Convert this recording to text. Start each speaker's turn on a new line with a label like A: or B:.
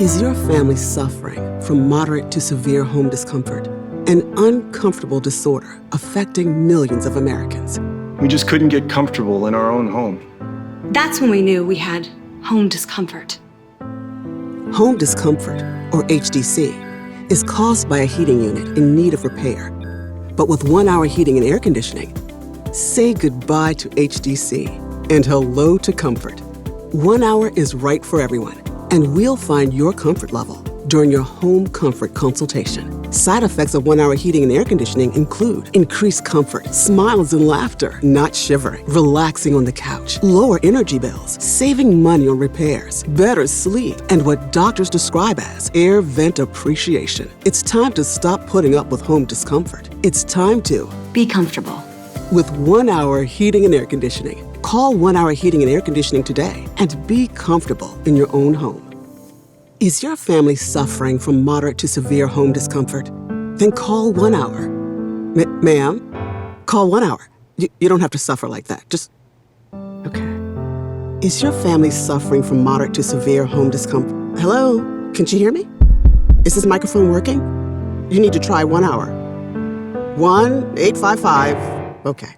A: Is your family suffering from moderate to severe home discomfort? An uncomfortable disorder affecting millions of Americans.
B: We just couldn't get comfortable in our own home.
C: That's when we knew we had home discomfort.
A: Home discomfort, or HDC, is caused by a heating unit in need of repair. But with 1 hour heating and air conditioning, say goodbye to HDC and hello to comfort. 1 hour is right for everyone, and we'll find your comfort level during your home comfort consultation. Side effects of 1 hour heating and air conditioning include increased comfort, smiles and laughter, not shivering, relaxing on the couch, lower energy bills, saving money on repairs, better sleep, and what doctors describe as air vent appreciation. It's time to stop putting up with home discomfort. It's time to
C: be comfortable.
A: With 1 hour heating and air conditioning. Call 1 hour heating and air conditioning today and be comfortable in your own home. Is your family suffering from moderate to severe home discomfort? Then call 1 hour. Ma'am, call 1 hour. You don't have to suffer like that. Just, okay. Is your family suffering from moderate to severe home discomfort? Hello? Can she hear me? Is this microphone working? You need to try 1 hour. 1-855. Okay.